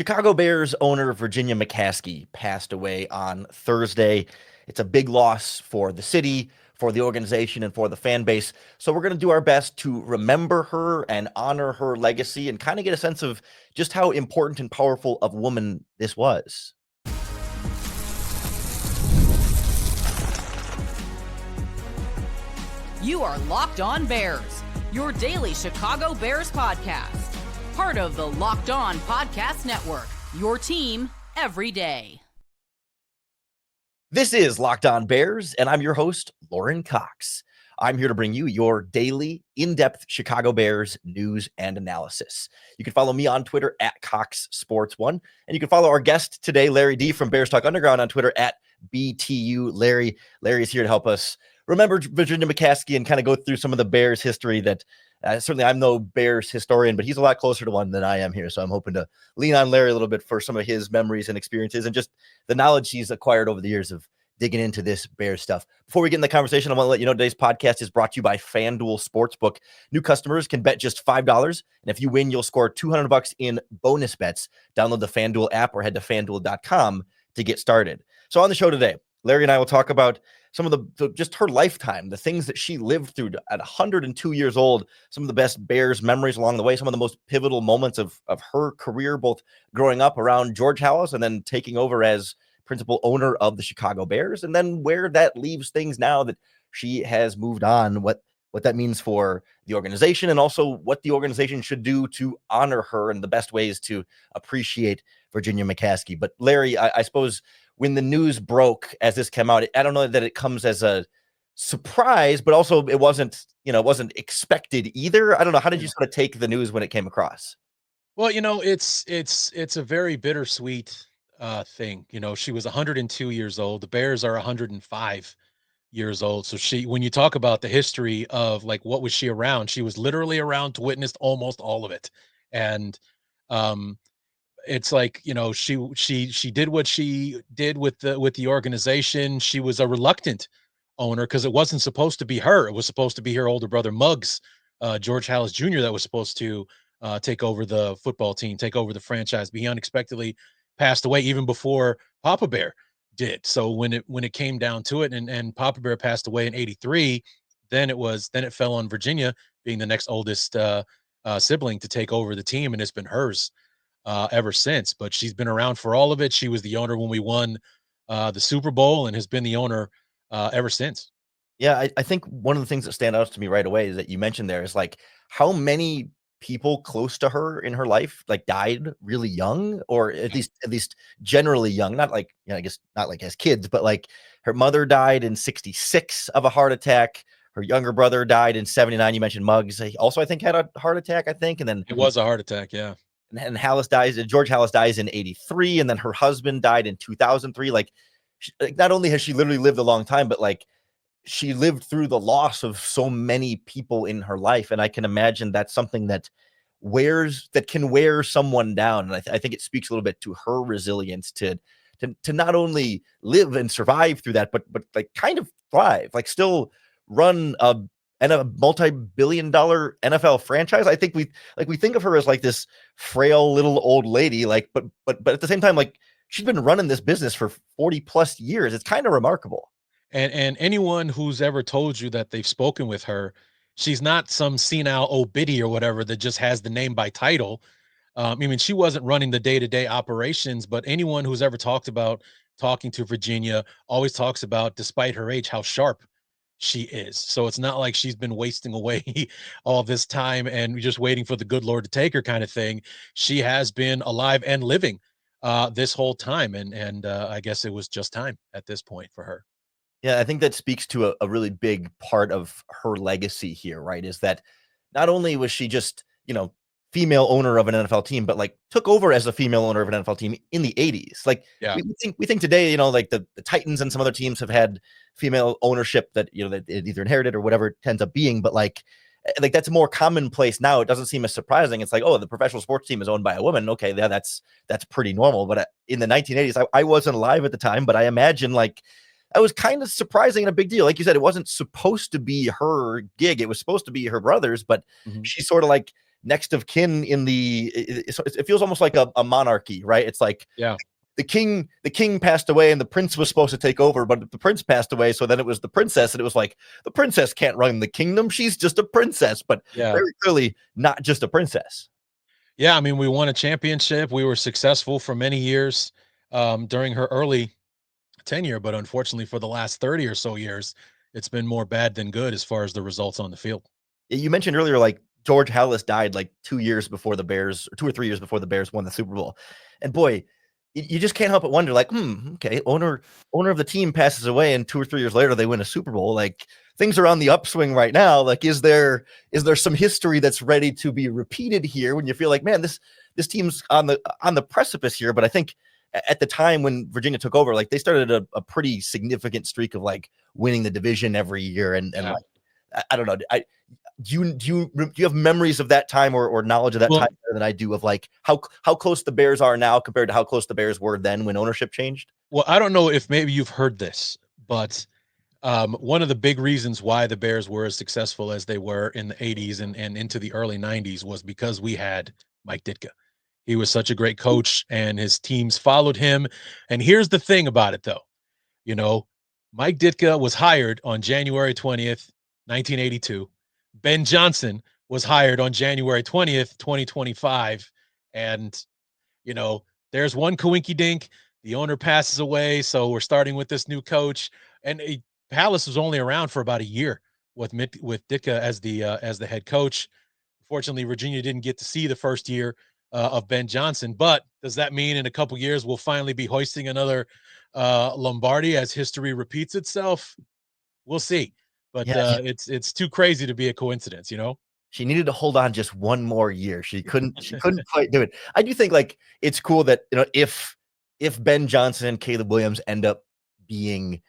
Chicago Bears owner Virginia McCaskey passed away on Thursday. It's a big loss for the city, for the organization, and for the fan base. So we're going to do our best to remember her and honor her legacy and kind of get a sense of just how important and powerful of a woman this was. You are Locked On Bears, your daily Chicago Bears podcast. Part of the Locked On Podcast Network, your team every day. This is Locked On Bears, and I'm your host, Lauren Cox. I'm here to bring you your daily, in-depth Chicago Bears news and analysis. You can follow me on Twitter at CoxSports1, and you can follow our guest today, Larry D. from Bears Talk Underground on Twitter at BTU Larry. Larry is here to help us remember Virginia McCaskey and kind of go through some of the Bears history that certainly I'm no Bears historian, but he's a lot closer to one than I am here. So I'm hoping to lean on Larry a little bit for some of his memories and experiences and just the knowledge he's acquired over the years of digging into this Bears stuff. Before we get in the conversation, I want to let you know today's podcast is brought to you by FanDuel Sportsbook. New customers can bet just $5, and if you win, you'll score $200 in bonus bets. Download the FanDuel app or head to FanDuel.com to get started. So on the show today, Larry and I will talk about some of the just her lifetime, the things that she lived through at 102 years old, some of the best Bears memories along the way, some of the most pivotal moments of her career, both growing up around George Halas and then taking over as principal owner of the Chicago Bears, and then where that leaves things now that she has moved on, what that means for the organization, and also what the organization should do to honor her and the best ways to appreciate Virginia McCaskey. But Larry, I suppose when the news broke as this came out, I don't know that it comes as a surprise, but also it wasn't expected either. I don't know. How did you sort of take the news when it came across? Well, it's a very bittersweet thing. She was 102 years old. The Bears are 105 years old. So when you talk about the history of like what was she around, she was literally around to witness almost all of it. And it's like, she did what she did with the organization. She was a reluctant owner because it wasn't supposed to be her. It was supposed to be her older brother Muggs, George Halas Jr. that was supposed to take over the football team, take over the franchise. But he unexpectedly passed away even before Papa Bear did. So when it came down to it, and Papa Bear passed away in '83, then it fell on Virginia being the next oldest sibling to take over the team, and it's been hers ever since. But she's been around for all of it. She was the owner when we won the Super Bowl and has been the owner ever since. Yeah, I think one of the things that stand out to me right away is that you mentioned there is like how many people close to her in her life like died really young, or at least generally young, not like, I guess not like as kids, but like her mother died in 66 of a heart attack. Her younger brother died in 79. You mentioned Muggs. He also, I think, had a heart attack, I think. And then It was a heart attack. Yeah. and George Halas dies in 83. And then her husband died in 2003. Like not only has she literally lived a long time, but like she lived through the loss of so many people in her life. And I can imagine that's something that can wear someone down. And I think it speaks a little bit to her resilience to not only live and survive through that, but like kind of thrive, like still run a multi-billion-dollar NFL franchise. I think we think of her as like this frail little old lady, like, but at the same time, like she's been running this business for 40 plus years. It's kind of remarkable. And anyone who's ever told you that they've spoken with her, she's not some senile old biddy or whatever that just has the name by title. I mean, she wasn't running the day-to-day operations, but anyone who's ever talked about talking to Virginia always talks about, despite her age, how sharp she is. So it's not like she's been wasting away all this time and just waiting for the good Lord to take her kind of thing. She has been alive and living this whole time. And I guess it was just time at this point for her. Yeah, I think that speaks to a really big part of her legacy here, right? Is that not only was she just, female owner of an NFL team, but like took over as a female owner of an NFL team in the 80s. Like Yeah. we think today, like the Titans and some other teams have had female ownership that, that it either inherited or whatever it ends up being. But like that's more commonplace now. It doesn't seem as surprising. It's like, oh, the professional sports team is owned by a woman. Okay, yeah, that's pretty normal. But in the 1980s, I wasn't alive at the time, but I imagine like that was kind of surprising and a big deal. Like you said, it wasn't supposed to be her gig. It was supposed to be her brother's, but she sort of like next of kin in it feels almost like a monarchy, right? It's like, yeah, the king passed away and the prince was supposed to take over, but the prince passed away. So then it was the princess, and it was like, the princess can't run the kingdom. She's just a princess, but yeah. very clearly not just a princess. Yeah, I mean, we won a championship. We were successful for many years during her early tenure, but unfortunately for the last 30 or so years, it's been more bad than good as far as the results on the field. You mentioned earlier, like George Halas died like 2 years before the Bears, or 2 or 3 years before the Bears won the Super Bowl. And boy, you just can't help but wonder, like, okay, owner of the team passes away, and 2 or 3 years later they win a Super Bowl. Like, things are on the upswing right now. Like, is there some history that's ready to be repeated here when you feel like, man, this team's on the precipice here? But I think at the time when Virginia took over, like, they started a pretty significant streak of like winning the division every year, and Yeah. like, I don't know. Do you have memories of that time or knowledge of that time better than I do, of like how close the Bears are now compared to how close the Bears were then when ownership changed? Well, I don't know if maybe you've heard this, but one of the big reasons why the Bears were as successful as they were in the 80s and into the early 90s was because we had Mike Ditka. He was such a great coach, and his teams followed him. And here's the thing about it, though. You know, Mike Ditka was hired on January 20th, 1982. Ben Johnson was hired on January 20th, 2025. And, you know, there's one coinky dink. The owner passes away. So we're starting with this new coach. And Halas was only around for about a year with Ditka as the head coach. Fortunately, Virginia didn't get to see the first year of Ben Johnson. But does that mean in a couple years we'll finally be hoisting another Lombardi as history repeats itself? We'll see. But Yeah, it's too crazy to be a coincidence, you know? she needed to hold on just one more year. She couldn't quite do it. I do think, like, it's cool that, if Ben Johnson and Caleb Williams end up being,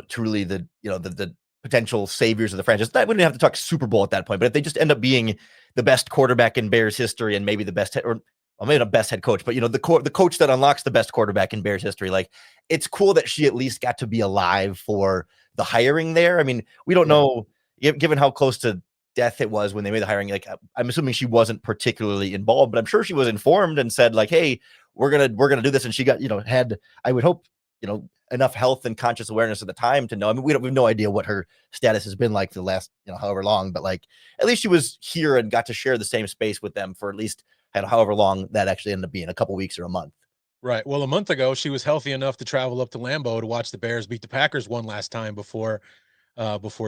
truly the potential saviors of the franchise, we wouldn't have to talk Super Bowl at that point, but if they just end up being the best quarterback in Bears history and maybe the best maybe not best head coach, but the coach that unlocks the best quarterback in Bears history, like, it's cool that she at least got to be alive for the hiring there. I mean, we don't know, given how close to death it was when they made the hiring. Like, I'm assuming she wasn't particularly involved, but I'm sure she was informed and said, like, hey, we're gonna do this. And she got, had, I would hope, enough health and conscious awareness at the time to know. I mean, we have no idea what her status has been like for the last, however long, but like, at least she was here and got to share the same space with them for at least however long that actually ended up being, a couple weeks or a month. Right. Well, a month ago, she was healthy enough to travel up to Lambeau to watch the Bears beat the Packers one last time before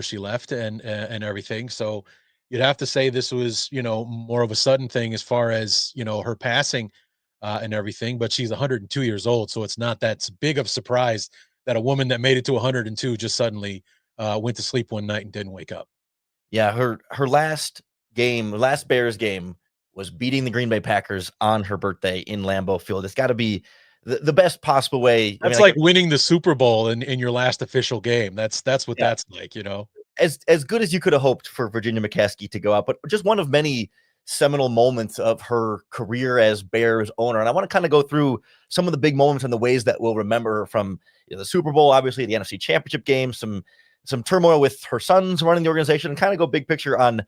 she left and everything. So you'd have to say this was, more of a sudden thing as far as, her passing and everything. But she's 102 years old, so it's not that big of a surprise that a woman that made it to 102 just suddenly went to sleep one night and didn't wake up. Yeah, her last Bears game was beating the Green Bay Packers on her birthday in Lambeau Field. It's got to be the best possible way. That's like winning the Super Bowl in your last official game. That's what that's like, As good as you could have hoped for Virginia McCaskey to go out, but just one of many seminal moments of her career as Bears owner. And I want to kind of go through some of the big moments and the ways that we'll remember her from, the Super Bowl, obviously the NFC Championship game, some turmoil with her sons running the organization, and kind of go big picture on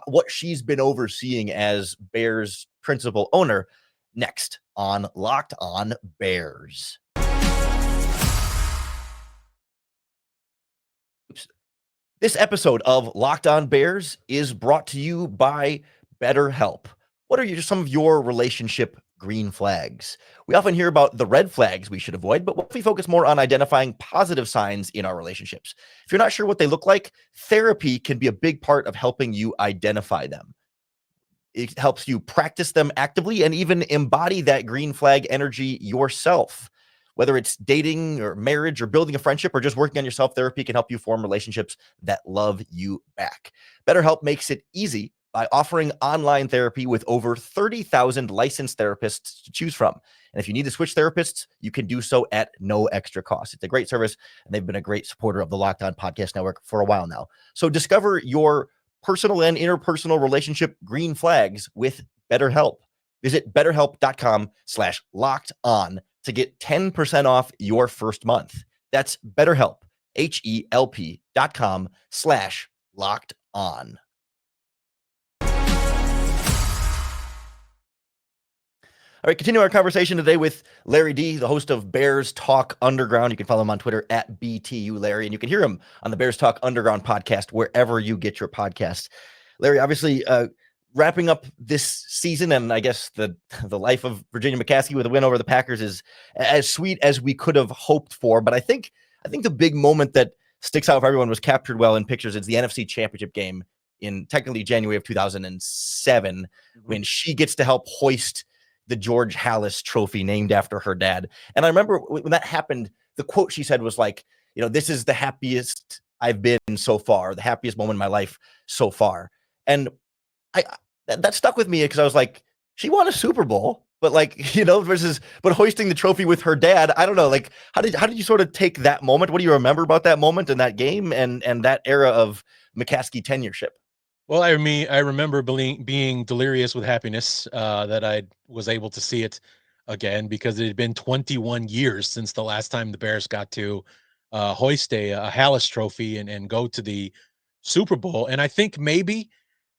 what she's been overseeing as Bears principal owner, next on Locked On Bears. This episode of Locked On Bears is brought to you by BetterHelp. What are some of your relationship green flags? We often hear about the red flags we should avoid, but what if we focus more on identifying positive signs in our relationships? If you're not sure what they look like, therapy can be a big part of helping you identify them. It helps you practice them actively and even embody that green flag energy yourself. Whether it's dating or marriage or building a friendship or just working on yourself, therapy can help you form relationships that love you back. BetterHelp makes it easy by offering online therapy with over 30,000 licensed therapists to choose from. And if you need to switch therapists, you can do so at no extra cost. It's a great service, and they've been a great supporter of the Locked On Podcast Network for a while now. So discover your personal and interpersonal relationship green flags with BetterHelp. Visit betterhelp.com/lockedon to get 10% off your first month. That's BetterHelp, HELP.com/lockedon. All right, continue our conversation today with Larry D, the host of Bears Talk Underground. You can follow him on Twitter at BTU Larry, and you can hear him on the Bears Talk Underground podcast wherever you get your podcast. Larry, obviously wrapping up this season, and I guess the life of Virginia McCaskey with a win over the Packers is as sweet as we could have hoped for. But I think the big moment that sticks out for everyone was captured well in pictures. It's the NFC Championship game in technically January of 2007 when she gets to help hoist the George Halas trophy named after her dad. And I remember when that happened, the quote she said was like, this is the happiest I've been so far, the happiest moment in my life so far. And that stuck with me because I was like, she won a Super Bowl, but but hoisting the trophy with her dad, I don't know. Like, how did you sort of take that moment? What do you remember about that moment and that game and that era of McCaskey tenureship? Well, I remember being delirious with happiness that I was able to see it again, because it had been 21 years since the last time the Bears got to hoist a Halas trophy and go to the Super Bowl. And I think maybe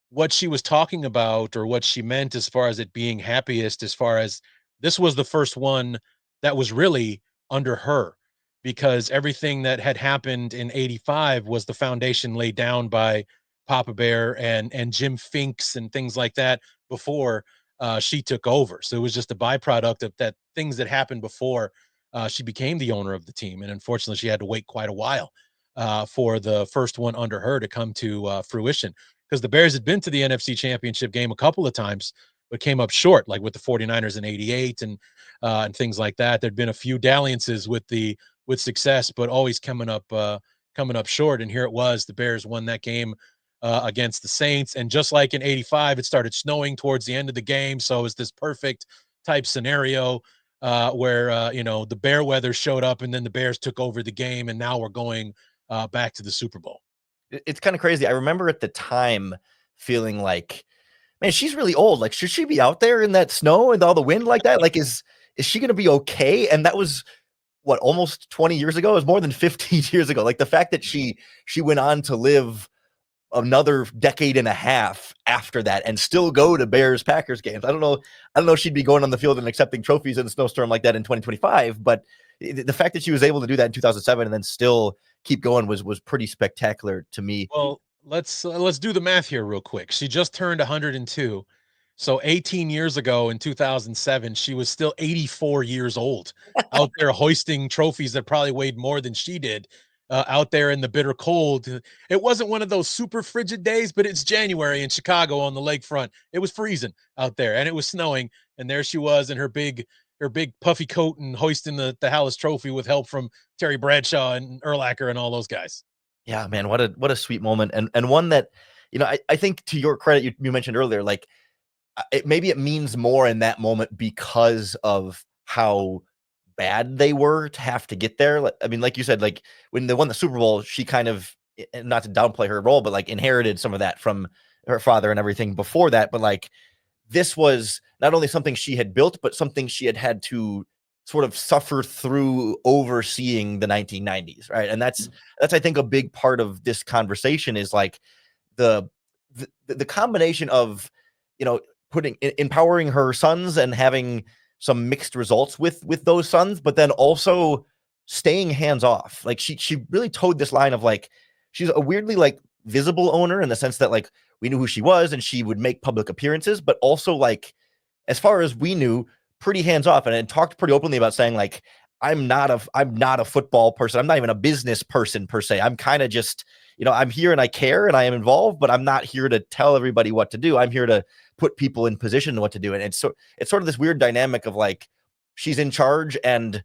what she was talking about, or what she meant as far as it being happiest, as far as this was the first one that was really under her, because everything that had happened in 85 was the foundation laid down by Papa Bear and Jim Finks and things like that before she took over. So it was just a byproduct of that, things that happened before she became the owner of the team. And unfortunately, she had to wait quite a while for the first one under her to come to fruition, because the Bears had been to the NFC Championship game a couple of times, but came up short, like with the 49ers in 88 and things like that. There'd been a few dalliances with success, but always coming up short. And here it was, the Bears won that game against the Saints. And just like in 85, it started snowing towards the end of the game. So it was this perfect type scenario where, the bear weather showed up and then the Bears took over the game. And now we're going back to the Super Bowl. It's kind of crazy. I remember at the time feeling like, man, she's really old. Like, should she be out there in that snow and all the wind like that? Like, is she going to be okay? And that was what, almost 20 years ago? It was more than 15 years ago. Like, the fact that she went on to live another decade and a half after that and still go to Bears Packers games. I don't know if she'd be going on the field and accepting trophies in a snowstorm like that in 2025, but the fact that she was able to do that in 2007 and then still keep going was pretty spectacular to me. Well, let's do the math here real quick. She just turned 102. So 18 years ago in 2007, she was still 84 years old, out there hoisting trophies that probably weighed more than she did, out there in the bitter cold. It wasn't one of those super frigid days, but it's January in Chicago on the lakefront. It was freezing out there and it was snowing. And there she was in her big puffy coat and hoisting the Halas trophy with help from Terry Bradshaw and Urlacher and all those guys. Yeah, man, what a sweet moment. And one that, I think, to your credit, you mentioned earlier, like, maybe it means more in that moment because of how bad they were to have to get there. I mean, like you said, like when they won the Super Bowl, she kind of, not to downplay her role, but like inherited some of that from her father and everything before that. But like, this was not only something she had built, but something she had to sort of suffer through overseeing the 1990s. Right. And that's, I think, a big part of this conversation is like the combination of, empowering her sons and having some mixed results with those sons, but then also staying hands off. Like she really towed this line of like, she's a weirdly like visible owner in the sense that like we knew who she was and she would make public appearances, but also like, as far as we knew, pretty hands off, and talked pretty openly about saying like, I'm not a football person. I'm not even a business person per se. I'm kind of just, I'm here and I care and I am involved, but I'm not here to tell everybody what to do. I'm here to put people in position to what to do. And it's sort of this weird dynamic of like, she's in charge and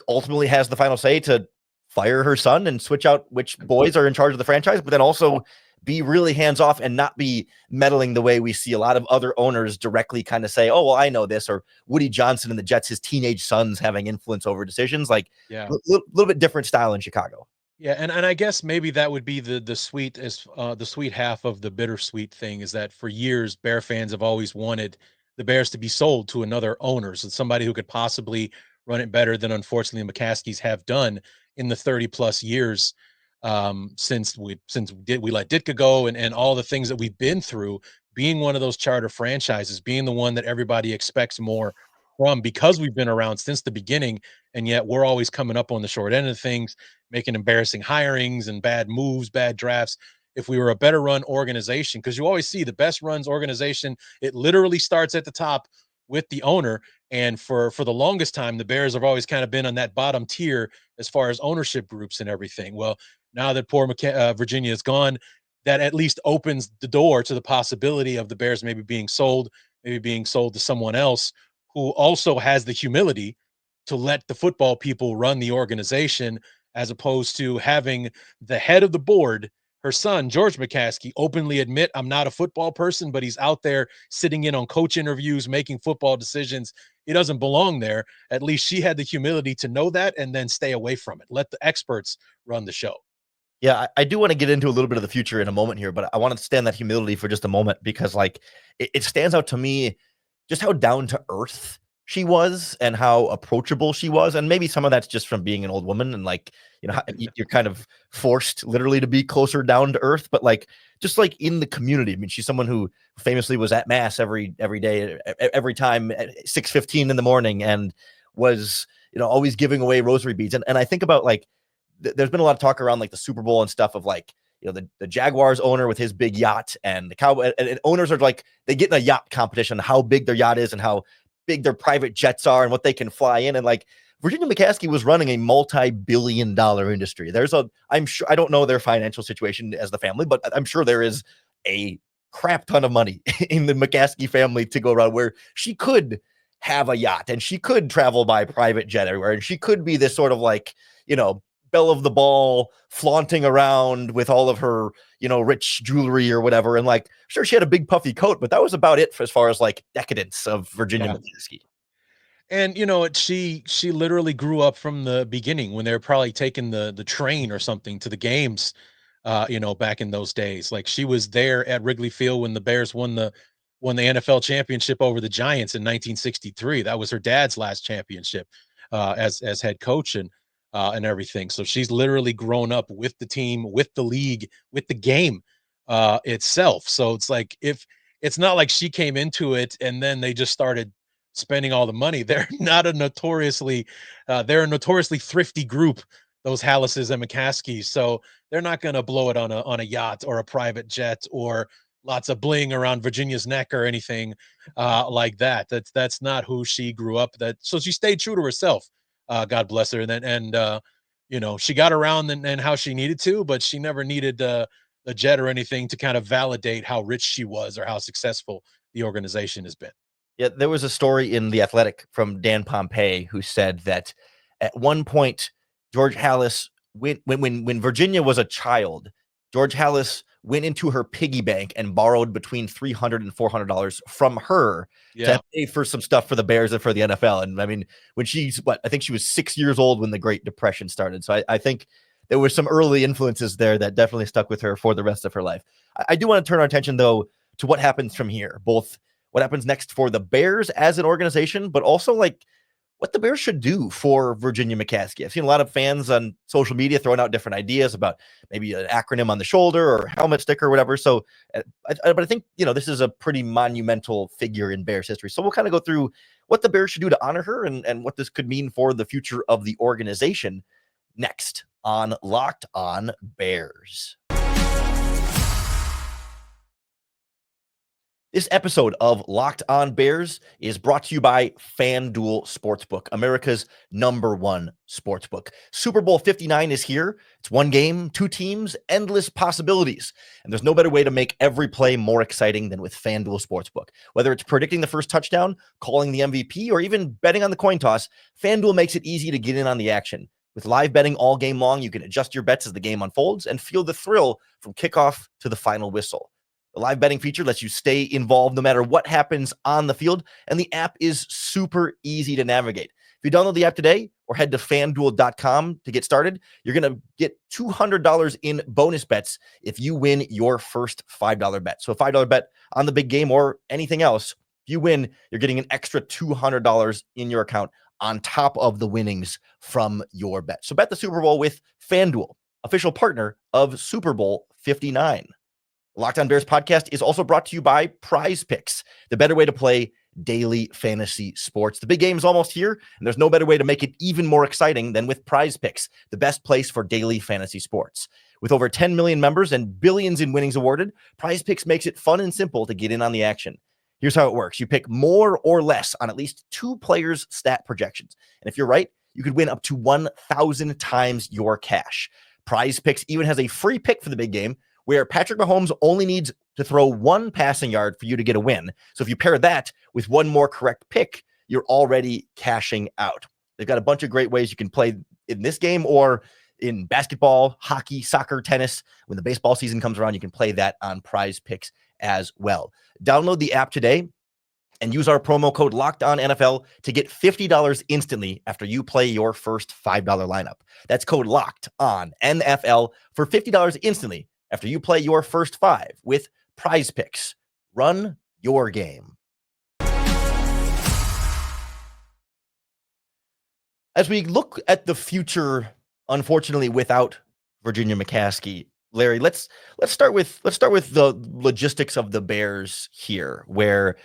ultimately has the final say to fire her son and switch out which boys are in charge of the franchise, but then also be really hands off and not be meddling the way we see a lot of other owners directly kind of say, oh, well, I know this, or Woody Johnson and the Jets, his teenage sons having influence over decisions. Like, yeah, little bit different style in Chicago. Yeah, and I guess maybe that would be the sweet half of the bittersweet thing, is that for years Bear fans have always wanted the Bears to be sold to another owner, so somebody who could possibly run it better than unfortunately the McCaskies have done in the 30 plus years since we let Ditka go, and all the things that we've been through, being one of those charter franchises, being the one that everybody expects more from, because we've been around since the beginning, and yet we're always coming up on the short end of things, making embarrassing hirings and bad moves, bad drafts. If we were a better run organization, because you always see the best runs organization, it literally starts at the top with the owner. And for the longest time, the Bears have always kind of been on that bottom tier as far as ownership groups and everything. Well, now that poor Virginia is gone, that at least opens the door to the possibility of the Bears maybe being sold to someone else who also has the humility to let the football people run the organization, as opposed to having the head of the board, her son, George McCaskey, openly admit, I'm not a football person, but he's out there sitting in on coach interviews, making football decisions. He doesn't belong there. At least she had the humility to know that and then stay away from it. Let the experts run the show. Yeah, I do want to get into a little bit of the future in a moment here, but I want to stand that humility for just a moment, because like it stands out to me just how down to earth she was and how approachable she was. And maybe some of that's just from being an old woman and like, you're kind of forced literally to be closer down to earth, but like, just like in the community. I mean, she's someone who famously was at mass every day, every time at 6:15 in the morning, and was, always giving away rosary beads. And I think about like, there's been a lot of talk around like the Super Bowl and stuff of like, the Jaguars owner with his big yacht, and the Cowboy and owners are like, they get in a yacht competition, how big their yacht is and how big their private jets are and what they can fly in. And like Virginia McCaskey was running a multi-billion-dollar industry. I'm sure, I don't know their financial situation as the family, but I'm sure there is a crap ton of money in the McCaskey family to go around, where she could have a yacht and she could travel by private jet everywhere. And she could be this sort of like, belle of the ball, flaunting around with all of her, rich jewelry or whatever. And like, sure, she had a big puffy coat, but that was about it as far as like decadence of Virginia McCaskey. And she literally grew up from the beginning when they were probably taking the train or something to the games, back in those days. Like, she was there at Wrigley Field when the Bears won the NFL championship over the Giants in 1963. That was her dad's last championship as head coach and everything. So she's literally grown up with the team, with the league, with the game itself. So it's like, if it's not like she came into it and then they just started spending all the money. They're a notoriously thrifty group, those Hallases and McCaskies. So they're not going to blow it on a yacht or a private jet or lots of bling around Virginia's neck or anything like that. That's not who she grew up. So she stayed true to herself. God bless her. And she got around and how she needed to, but she never needed a jet or anything to kind of validate how rich she was or how successful the organization has been. Yeah, there was a story in The Athletic from Dan Pompei who said that at one point, George Halas, when Virginia was a child, George Halas went into her piggy bank and borrowed between $300 and $400 from her to pay for some stuff for the Bears and for the NFL. And I mean, when I think she was 6 years old when the Great Depression started. So I think there were some early influences there that definitely stuck with her for the rest of her life. I do want to turn our attention, though, to what happens from here, both what happens next for the Bears as an organization, but also like what the Bears should do for Virginia McCaskey. I've seen a lot of fans on social media throwing out different ideas about maybe an acronym on the shoulder or helmet sticker or whatever. So, but I think, this is a pretty monumental figure in Bears history. So we'll kind of go through what the Bears should do to honor her and what this could mean for the future of the organization next on Locked On Bears. This episode of Locked On Bears is brought to you by FanDuel Sportsbook, America's #1 sportsbook. Super Bowl 59 is here. It's one game, two teams, endless possibilities. And there's no better way to make every play more exciting than with FanDuel Sportsbook. Whether it's predicting the first touchdown, calling the MVP, or even betting on the coin toss, FanDuel makes it easy to get in on the action. With live betting all game long, you can adjust your bets as the game unfolds and feel the thrill from kickoff to the final whistle. The live betting feature lets you stay involved no matter what happens on the field, and the app is super easy to navigate. If you download the app today or head to FanDuel.com to get started, you're going to get $200 in bonus bets if you win your first $5 bet. So a $5 bet on the big game or anything else, if you win, you're getting an extra $200 in your account on top of the winnings from your bet. So bet the Super Bowl with FanDuel, official partner of Super Bowl 59. Locked On Bears podcast is also brought to you by PrizePicks, the better way to play daily fantasy sports. The big game is almost here, and there's no better way to make it even more exciting than with PrizePicks, the best place for daily fantasy sports. With over 10 million members and billions in winnings awarded, PrizePicks makes it fun and simple to get in on the action. Here's how it works. You pick more or less on at least 2 players' stat projections. And if you're right, you could win up to 1,000 times your cash. PrizePicks even has a free pick for the big game where Patrick Mahomes only needs to throw 1 passing yard for you to get a win. So if you pair that with 1 more correct pick, you're already cashing out. They've got a bunch of great ways you can play in this game or in basketball, hockey, soccer, tennis. When the baseball season comes around, you can play that on PrizePicks as well. Download the app today and use our promo code LOCKEDONNFL to get $50 instantly after you play your first $5 lineup. That's code LOCKEDONNFL for $50 instantly after you play your first 5 with PrizePicks. Run your game. As we look at the future, unfortunately, without Virginia McCaskey, Larry, let's start with the logistics of the Bears here, where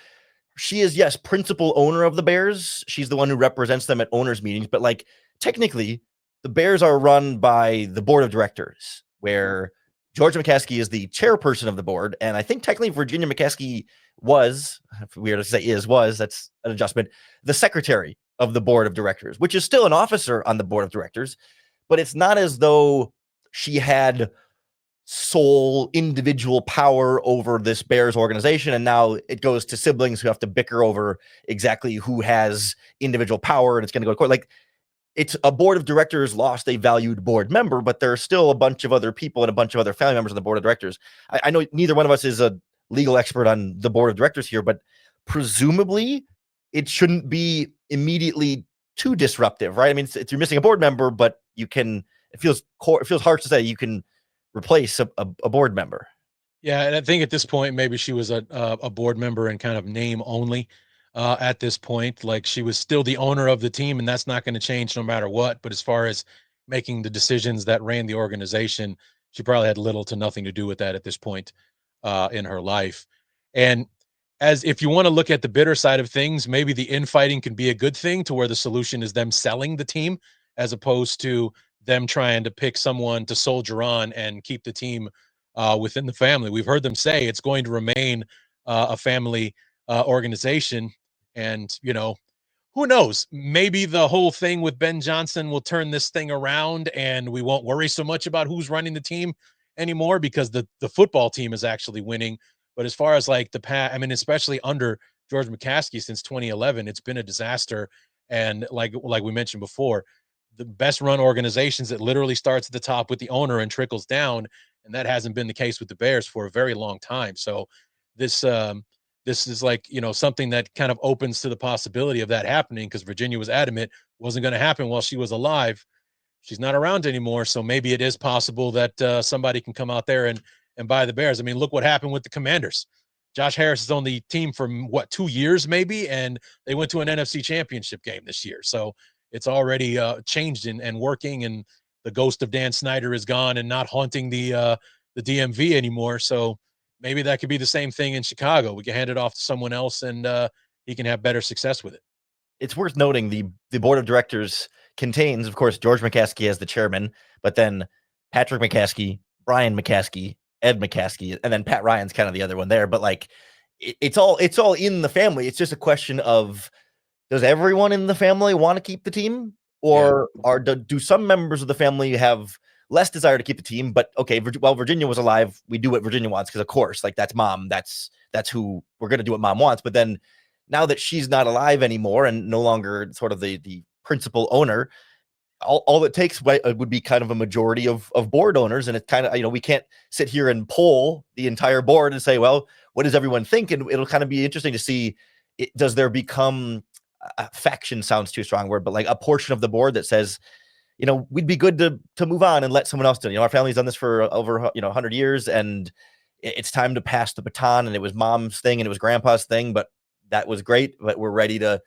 she is, yes, principal owner of the Bears. She's the one who represents them at owners meetings, but like technically the Bears are run by the board of directors, where George McCaskey is the chairperson of the board. And I think technically Virginia McCaskey was, weird to say was, that's an adjustment, the secretary of the board of directors, which is still an officer on the board of directors, but it's not as though she had sole individual power over this Bears organization. And now it goes to siblings who have to bicker over exactly who has individual power, and it's going to go to court. Like, it's a board of directors lost a valued board member, but there are still a bunch of other people and a bunch of other family members on the board of directors. I know neither one of us is a legal expert on the board of directors here, but presumably it shouldn't be immediately too disruptive, right? I mean, you're missing a board member, but you can, it feels harsh to say you can replace a board member. Yeah, and I think at this point, maybe she was a board member and kind of name only at this point. Like, she was still the owner of the team, and that's not going to change no matter what. But as far as making the decisions that ran the organization, she probably had little to nothing to do with that at this point in her life. And as if you want to look at the bitter side of things, maybe the infighting can be a good thing, to where the solution is them selling the team as opposed to them trying to pick someone to soldier on and keep the team within the family. We've heard them say it's going to remain a family organization. And, you know, who knows? Maybe the whole thing with Ben Johnson will turn this thing around and we won't worry so much about who's running the team anymore, because the football team is actually winning. But as far as like I mean, especially under George McCaskey since 2011, it's been a disaster. And like we mentioned before, the best run organizations, it literally starts at the top with the owner and trickles down. And that hasn't been the case with the Bears for a very long time. So this is like, you know, something that kind of opens to the possibility of that happening, because Virginia was adamant it wasn't going to happen while she was alive. She's not around anymore. So maybe it is possible that somebody can come out there and buy the Bears. I mean, look what happened with the Commanders. Josh Harris is on the team for 2 years maybe, and they went to an NFC championship game this year. So it's already changed and working, and the ghost of Dan Snyder is gone and not haunting the DMV anymore. So maybe that could be the same thing in Chicago. We can hand it off to someone else, and he can have better success with it. It's worth noting the board of directors contains, of course, George McCaskey as the chairman, but then Patrick McCaskey, Brian McCaskey, Ed McCaskey, and then Pat Ryan's kind of the other one there. But like, it's all in the family. It's just a question of, does everyone in the family want to keep the team, or do some members of the family have less desire to keep the team? But okay, while Virginia was alive, we do what Virginia wants, because of course, like, that's mom. That's who we're going to do what mom wants. But then now that she's not alive anymore and no longer sort of the principal owner, all it takes would be kind of a majority of board owners. And it's kind of, you know, we can't sit here and poll the entire board and say, well, what does everyone think? And it'll kind of be interesting to see, does there become a faction, sounds too strong word, but like a portion of the board that says, you know, we'd be good to move on and let someone else do it. You know, our family's done this for over 100 years, and it's time to pass the baton. And it was mom's thing and it was grandpa's thing, but that was great. But we're ready to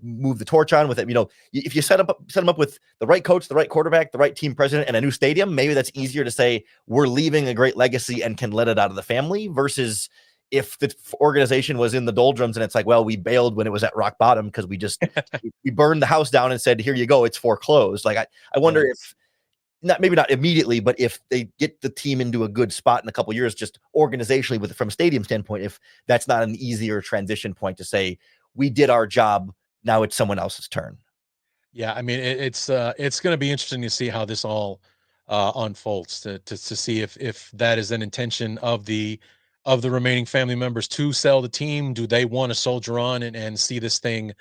move the torch on with it. You know, if you set them up with the right coach, the right quarterback, the right team president, and a new stadium, maybe that's easier to say we're leaving a great legacy and can let it out of the family, versus if the organization was in the doldrums and it's like, well, we bailed when it was at rock bottom because we burned the house down and said, here you go, it's foreclosed. Like I wonder if maybe not immediately, but if they get the team into a good spot in a couple of years, just organizationally from a stadium standpoint, if that's not an easier transition point to say, we did our job, now it's someone else's turn. Yeah, I mean, it's going to be interesting to see how this all unfolds to see if that is an intention of the remaining family members to sell the team. Do they want to soldier on and see this thing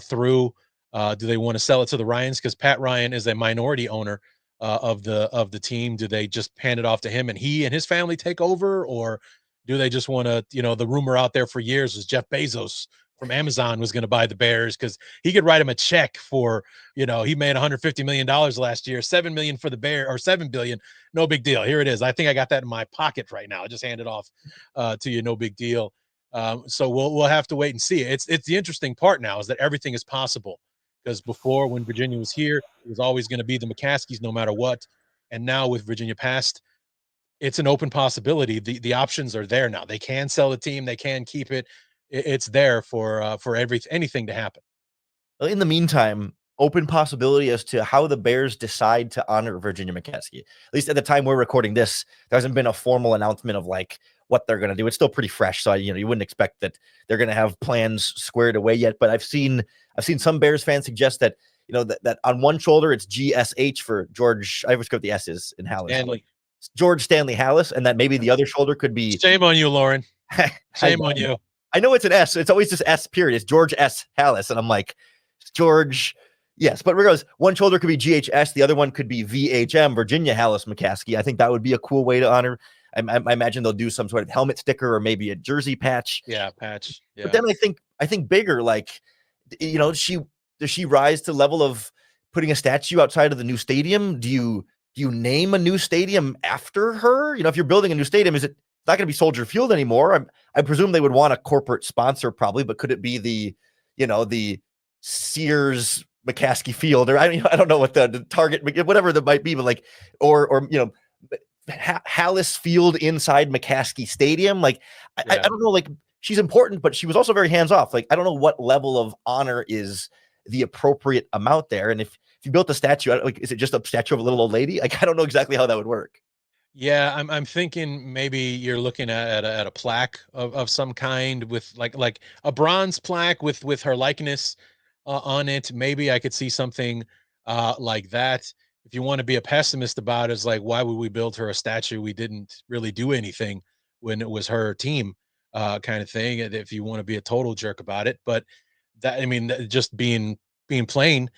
through? Do they want to sell it to the Ryans? Because Pat Ryan is a minority owner of the team. Do they just hand it off to him and he and his family take over, or do they just want to? The rumor out there for years was Jeff Bezos from Amazon was going to buy the Bears because he could write him a check for, he made $150 million last year, $7 million for the Bear, or $7 billion. No big deal. Here it is. I think I got that in my pocket right now. I just hand it off to you. No big deal. So we'll have to wait and see. It's the interesting part now is that everything is possible, because before, when Virginia was here, it was always going to be the McCaskies no matter what. And now with Virginia past, it's an open possibility. The options are there now. They can sell the team. They can keep it. It's there for anything to happen. In the meantime, open possibility as to how the Bears decide to honor Virginia McCaskey. At least at the time we're recording this, there hasn't been a formal announcement of like what they're going to do. It's still pretty fresh, so you wouldn't expect that they're going to have plans squared away yet. But I've seen some Bears fans suggest that that on one shoulder it's GSH for George. I always forget what the S is in Halas. Stanley. George Stanley Halas, and that maybe the other shoulder could be. Shame on you, Lauren. Shame on you. I know it's an S. So it's always just S period. It's George S. Halas. And I'm like, George. Yes. But regardless, one shoulder could be GHS. The other one could be VHM, Virginia Halas McCaskey. I think that would be a cool way to honor. I imagine they'll do some sort of helmet sticker or maybe a jersey patch. Yeah, patch. Yeah. But then I think bigger, like, does she rise to the level of putting a statue outside of the new stadium? Do you name a new stadium after her? If you're building a new stadium, is it not going to be Soldier Field anymore? I presume they would want a corporate sponsor probably, but could it be the Sears McCaskey Field, or I don't know what the target, whatever that might be, but like, or Halas Field inside McCaskey Stadium. Like, I don't know, like, she's important, but she was also very hands off. Like, I don't know what level of honor is the appropriate amount there. And if you built a statue, like, is it just a statue of a little old lady? Like, I don't know exactly how that would work. Yeah, I'm thinking maybe you're looking at a plaque of some kind with like a bronze plaque with her likeness on it. Maybe I could see something like that. If you want to be a pessimist about it, it's like, why would we build her a statue? We didn't really do anything when it was her team, kind of thing. If you want to be a total jerk about it, but just being plain.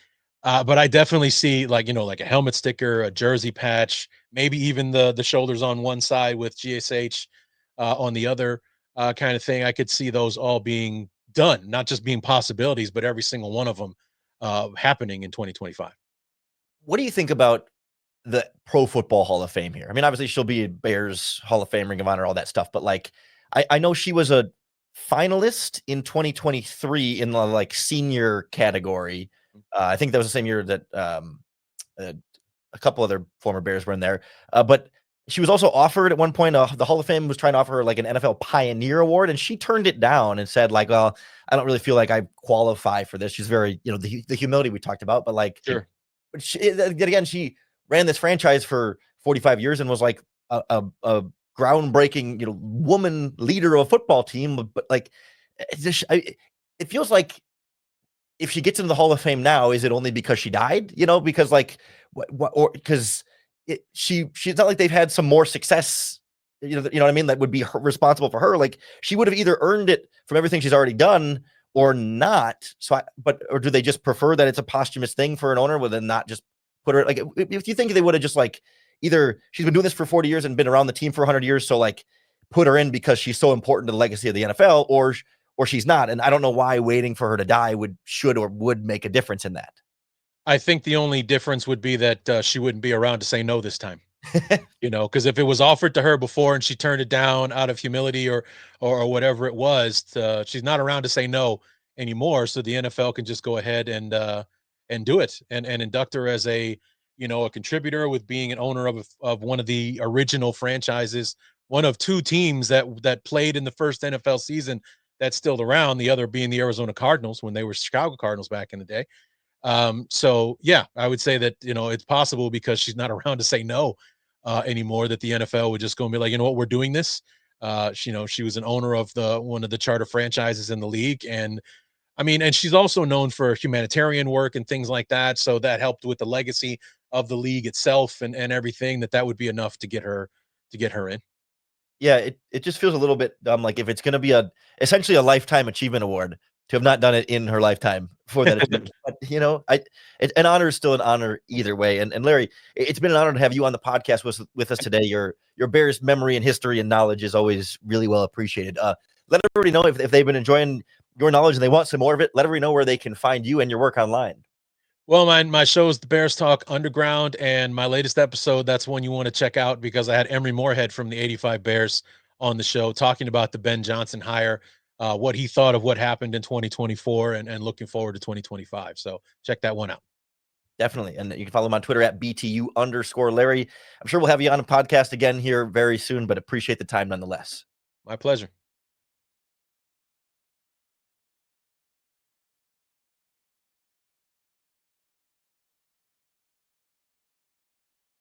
But I definitely see like a helmet sticker, a jersey patch, maybe even the shoulders on one side with GSH on the other, kind of thing. I could see those all being done, not just being possibilities, but every single one of them happening in 2025. What do you think about the Pro Football Hall of Fame here? I mean, obviously she'll be a Bears Hall of Fame, Ring of Honor, all that stuff, but like, I know she was a finalist in 2023 in the like senior category. I think that was the same year that a couple other former Bears were in there. But she was also offered at one point, the Hall of Fame was trying to offer her like an NFL Pioneer Award, and she turned it down and said like, well, I don't really feel like I qualify for this. She's very, the humility we talked about, but like, sure. But she ran this franchise for 45 years and was like a groundbreaking, woman leader of a football team. But like, it feels like if she gets into the Hall of Fame now, is it only because she died? Because like, or because she's not like they've had some more success. You know what I mean? That would be responsible for her. Like, she would have either earned it from everything she's already done or not. Or do they just prefer that it's a posthumous thing for an owner, with them not just put her, like, if you think they would have just like, either she's been doing this for 40 years and been around the team for 100 years, so like put her in because she's so important to the legacy of the NFL, or she's not. And I don't know why waiting for her to die would make a difference in that. I think the only difference would be that she wouldn't be around to say no this time. Because if it was offered to her before and she turned it down out of humility or whatever it was, she's not around to say no anymore. So the NFL can just go ahead and do it and induct her as a contributor, with being an owner of one of the original franchises one of two teams that played in the first NFL season that's still around, the other being the Arizona Cardinals when they were Chicago Cardinals back in the day. So yeah, I would say that, it's possible because she's not around to say no anymore, that the NFL would just go and be like, you know what, we're doing this. She was an owner of one of the charter franchises in the league. And I mean, and she's also known for humanitarian work and things like that. So that helped with the legacy of the league itself and everything, that would be enough to get her in. Yeah, it just feels a little bit dumb. Like if it's going to be essentially a lifetime achievement award to have not done it in her lifetime for that achievement. But an honor is still an honor either way. And Larry, it's been an honor to have you on the podcast with us today. Your Bears memory and history and knowledge is always really well appreciated. Let everybody know if they've been enjoying your knowledge and they want some more of it. Let everybody know where they can find you and your work online. Well, my show is the Bears Talk Underground, and my latest episode, that's one you want to check out because I had Emery Moorhead from the 85 Bears on the show talking about the Ben Johnson hire, what he thought of what happened in 2024 and looking forward to 2025. So check that one out. Definitely. And you can follow him on Twitter at BTU_Larry. I'm sure we'll have you on a podcast again here very soon, but appreciate the time nonetheless. My pleasure.